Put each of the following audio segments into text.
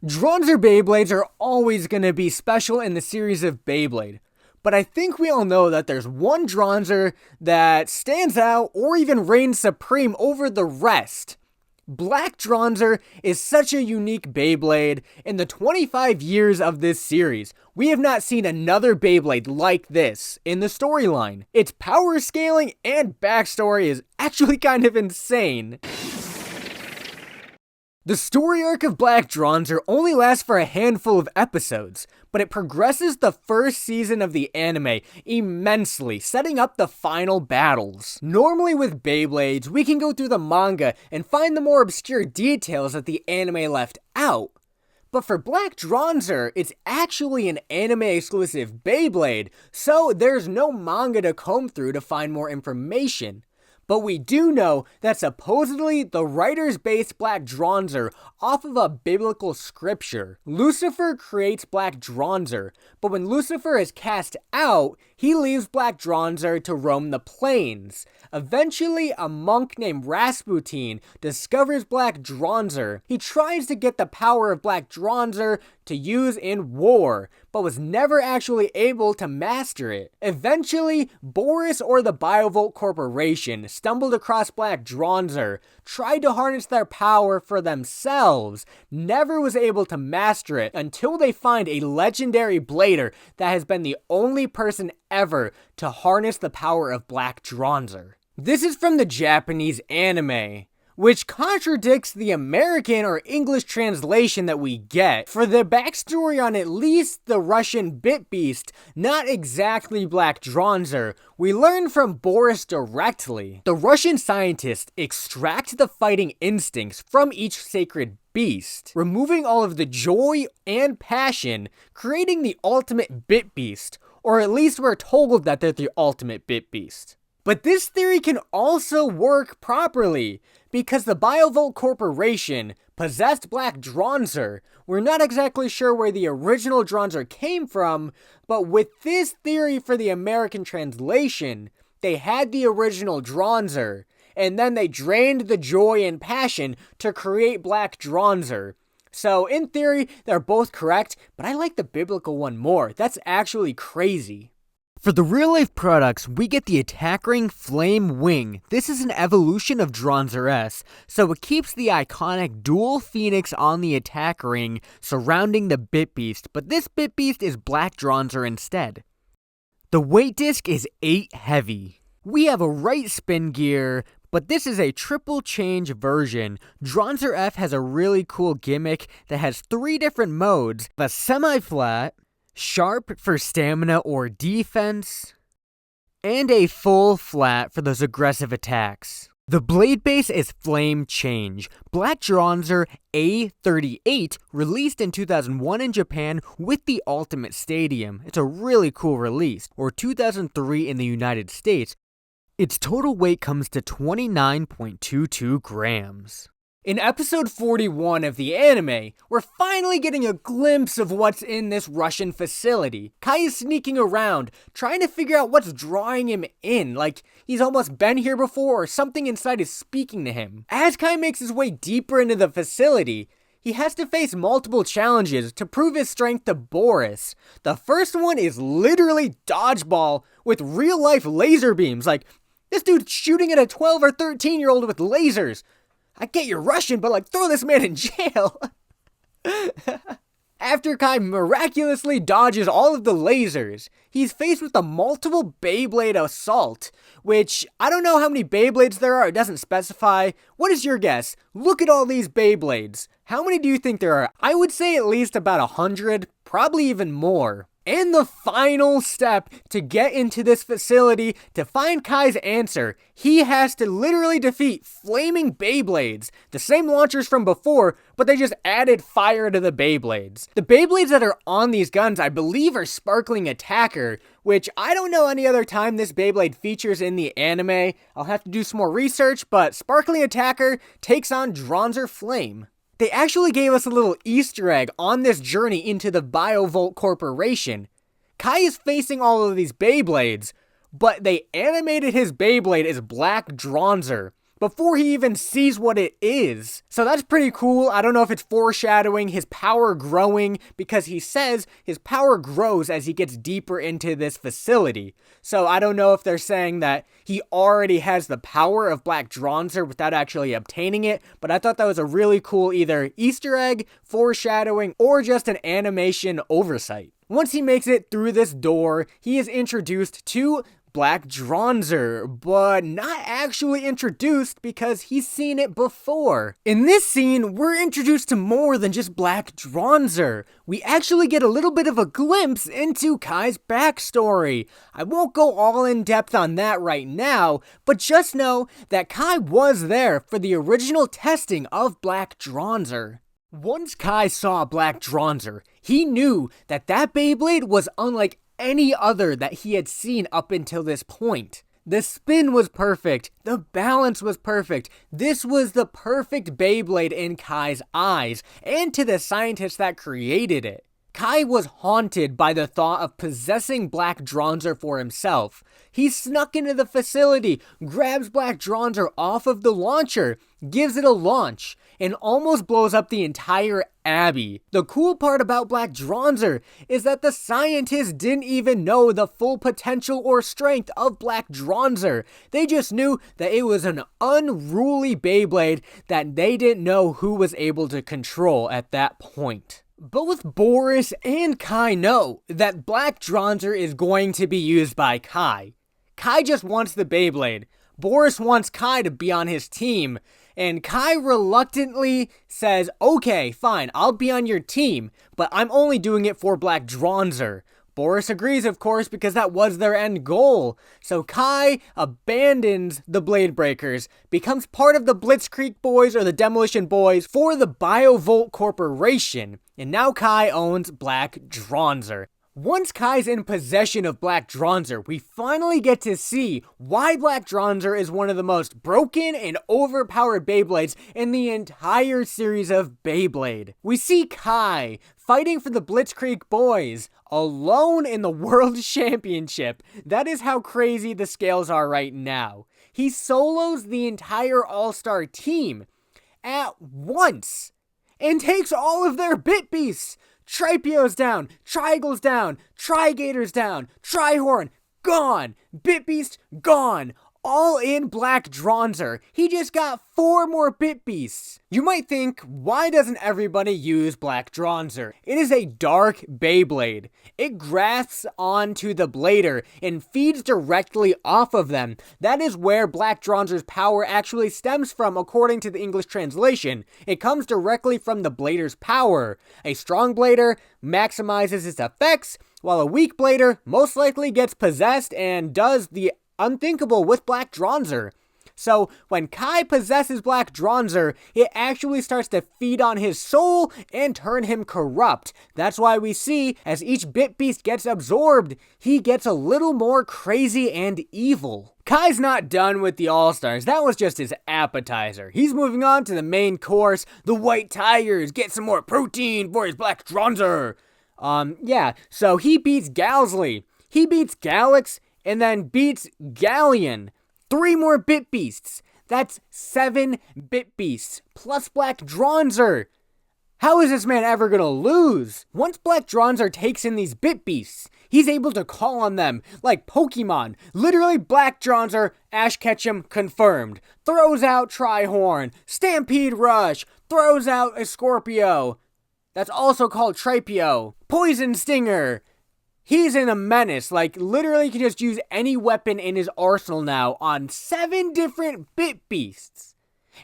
Dranzer Beyblades are always going to be special in the series of Beyblade, but I think we all know that there's one Dranzer that stands out or even reigns supreme over the rest. Black Dranzer is such a unique Beyblade. In the 25 years of this series, we have not seen another Beyblade like this in the storyline. Its power scaling and backstory is actually kind of insane. The story arc of Black Dranzer only lasts for a handful of episodes, but it progresses the first season of the anime immensely, setting up the final battles. Normally with Beyblades, we can go through the manga and find the more obscure details that the anime left out. But for Black Dranzer, it's actually an anime-exclusive Beyblade, so there's no manga to comb through to find more information. But we do know that supposedly the writers based Black Dranzer off of a biblical scripture. Lucifer creates Black Dranzer, but when Lucifer is cast out, he leaves Black Dranzer to roam the plains. Eventually, a monk named Rasputin discovers Black Dranzer. He tries to get the power of Black Dranzer to use in war, but was never actually able to master it. Eventually, Boris or the Biovolt Corporation stumbled across Black Dranzer, tried to harness their power for themselves, never was able to master it until they find a legendary blader that has been the only person ever to harness the power of Black Dranzer. This is from the Japanese anime, which contradicts the American or English translation that we get. For the backstory on at least the Russian Bit Beast, not exactly Black Dranzer, we learn from Boris directly. The Russian scientists extract the fighting instincts from each sacred beast, removing all of the joy and passion, creating the ultimate Bit Beast, or at least we're told that they're the ultimate Bit Beast. But this theory can also work properly, because the Biovolt Corporation possessed Black Dranzer. We're not exactly sure where the original Dranzer came from, but with this theory for the American translation, they had the original Dranzer, and then they drained the joy and passion to create Black Dranzer. So in theory, they're both correct, but I like the biblical one more. That's actually crazy. For the real-life products, we get the Attack Ring Flame Wing. This is an evolution of Dranzer S, so it keeps the iconic dual phoenix on the attack ring surrounding the Bit Beast, but this Bit Beast is Black Dranzer instead. The weight disc is 8 heavy. We have a right spin gear, but this is a triple change version. Dranzer F has a really cool gimmick that has 3 different modes: a semi-flat, sharp for stamina or defense, and a full flat for those aggressive attacks. The blade base is Flame Change. Black Dranzer A38 released in 2001 in Japan with the Ultimate Stadium. It's a really cool release, or 2003 in the United States. Its total weight comes to 29.22 grams. In episode 41 of the anime, we're finally getting a glimpse of what's in this Russian facility. Kai is sneaking around, trying to figure out what's drawing him in, like he's almost been here before or something inside is speaking to him. As Kai makes his way deeper into the facility, he has to face multiple challenges to prove his strength to Boris. The first one is literally dodgeball with real-life laser beams. Like, this dude's shooting at a 12 or 13-year-old with lasers. I get you're Russian, but like, throw this man in jail. After Kai miraculously dodges all of the lasers, he's faced with a multiple Beyblade assault, which I don't know how many Beyblades there are, it doesn't specify. What is your guess? Look at all these Beyblades. How many do you think there are? I would say at least about 100, probably even more. And the final step to get into this facility, to find Kai's answer, he has to literally defeat flaming Beyblades, the same launchers from before, but they just added fire to the Beyblades. The Beyblades that are on these guns, I believe, are Sparkling Attacker, which I don't know any other time this Beyblade features in the anime. I'll have to do some more research, but Sparkling Attacker takes on Dranzer Flame. They actually gave us a little Easter egg on this journey into the Biovolt Corporation. Kai is facing all of these Beyblades, but they animated his Beyblade as Black Dranzer. before he even sees what it is. So that's pretty cool. I don't know if it's foreshadowing his power growing, because he says his power grows as he gets deeper into this facility. So I don't know if they're saying that he already has the power of Black Dranzer without actually obtaining it, but I thought that was a really cool either Easter egg, foreshadowing, or just an animation oversight. Once he makes it through this door, he is introduced to Black Dranzer, but not actually introduced because he's seen it before. In this scene, we're introduced to more than just Black Dranzer. We actually get a little bit of a glimpse into Kai's backstory. I won't go all in depth on that right now, but just know that Kai was there for the original testing of Black Dranzer. Once Kai saw Black Dranzer, he knew that that Beyblade was unlike any other that he had seen up until this point. The spin was perfect, the balance was perfect. This was the perfect Beyblade in Kai's eyes, and to the scientists that created it. Kai was haunted by the thought of possessing Black Dranzer for himself. He snuck into the facility, grabs Black Dranzer off of the launcher, gives it a launch, and almost blows up the entire Abbey. The cool part about Black Dranzer is that the scientists didn't even know the full potential or strength of Black Dranzer. They just knew that it was an unruly Beyblade that they didn't know who was able to control at that point. Both Boris and Kai know that Black Dranzer is going to be used by Kai. Kai just wants the Beyblade. Boris wants Kai to be on his team, and Kai reluctantly says, okay, fine, I'll be on your team, but I'm only doing it for Black Dranzer. Boris agrees, of course, because that was their end goal. So Kai abandons the Blade Breakers, becomes part of the Blitzkrieg Boys or the Demolition Boys for the Biovolt Corporation, and now Kai owns Black Dranzer. Once Kai's in possession of Black Dranzer, we finally get to see why Black Dranzer is one of the most broken and overpowered Beyblades in the entire series of Beyblade. We see Kai fighting for the Blitzkrieg Boys, alone in the World Championship. That is how crazy the scales are right now. He solos the entire All-Star team at once and takes all of their Bit Beasts. Tripio's down, Trigle's down, Trigator's down, Trihorn, gone, Bit Beast, gone, all in Black Dranzer. He just got 4 more Bit Beasts. You might think, why doesn't everybody use Black Dranzer? It is a dark Beyblade. It grasps onto the blader and feeds directly off of them. That is where Black Dranzer's power actually stems from, according to the English translation. It comes directly from the blader's power. A strong blader maximizes its effects, while a weak blader most likely gets possessed and does the unthinkable with Black Dranzer. So when Kai possesses Black Dranzer, it actually starts to feed on his soul and turn him corrupt. That's why we see, as each Bit Beast gets absorbed, he gets a little more crazy and evil. Kai's not done with the All-Stars. That was just his appetizer. He's moving on to the main course, the White Tigers. Get some more protein for his Black Dranzer. So he beats Galsley. He beats Galax, and then beats Galleon. 3 more Bit Beasts. That's 7 Bit Beasts, plus Black Dranzer. How is this man ever gonna lose? Once Black Dranzer takes in these Bit Beasts, he's able to call on them like Pokemon. Literally, Black Dranzer, Ash Ketchum confirmed. Throws out Trihorn, Stampede Rush, throws out a Scorpio. That's also called Tripio. Poison Stinger. He's in a menace, like literally can just use any weapon in his arsenal now on 7 different Bit Beasts.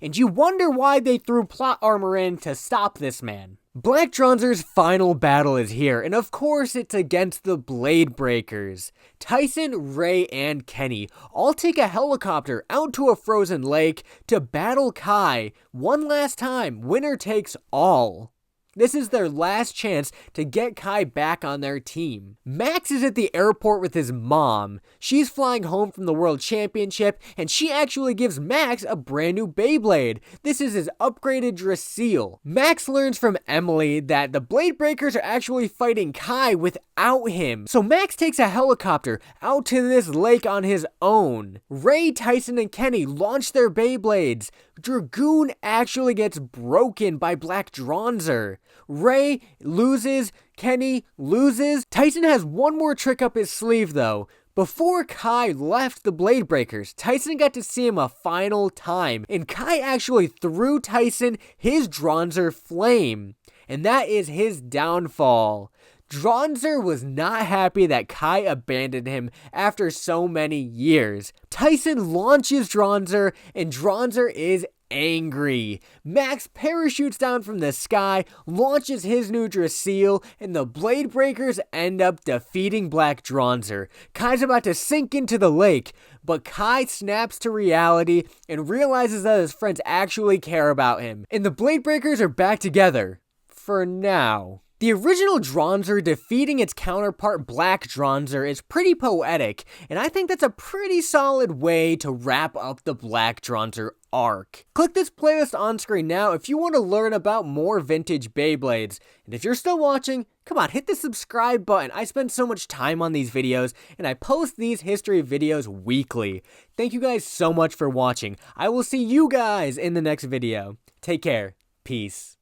And you wonder why they threw plot armor in to stop this man. Black Dranzer's final battle is here, and of course it's against the Blade Breakers. Tyson, Ray, and Kenny all take a helicopter out to a frozen lake to battle Kai one last time, winner takes all. This is their last chance to get Kai back on their team. Max is at the airport with his mom. She's flying home from the World Championship, and she actually gives Max a brand new Beyblade. This is his upgraded Dranzer. Max learns from Emily that the Blade Breakers are actually fighting Kai without him. So Max takes a helicopter out to this lake on his own. Ray, Tyson, and Kenny launch their Beyblades. Dragoon actually gets broken by Black Dranzer. Ray loses, Kenny loses. Tyson has one more trick up his sleeve though. Before Kai left the Blade Breakers, Tyson got to see him a final time, and Kai actually threw Tyson his Dranzer flame, and that is his downfall. Dranzer was not happy that Kai abandoned him after so many years. Tyson launches Dranzer, and Dranzer is angry. Max parachutes down from the sky, launches his new Dranzer, and the Blade Breakers end up defeating Black Dranzer. Kai's about to sink into the lake, but Kai snaps to reality and realizes that his friends actually care about him, and the Blade Breakers are back together. For now. The original Dranzer defeating its counterpart Black Dranzer is pretty poetic, and I think that's a pretty solid way to wrap up the Black Dranzer arc. Click this playlist on screen now if you want to learn about more vintage Beyblades. And if you're still watching, come on, hit the subscribe button. I spend so much time on these videos, and I post these history videos weekly. Thank you guys so much for watching. I will see you guys in the next video. Take care. Peace.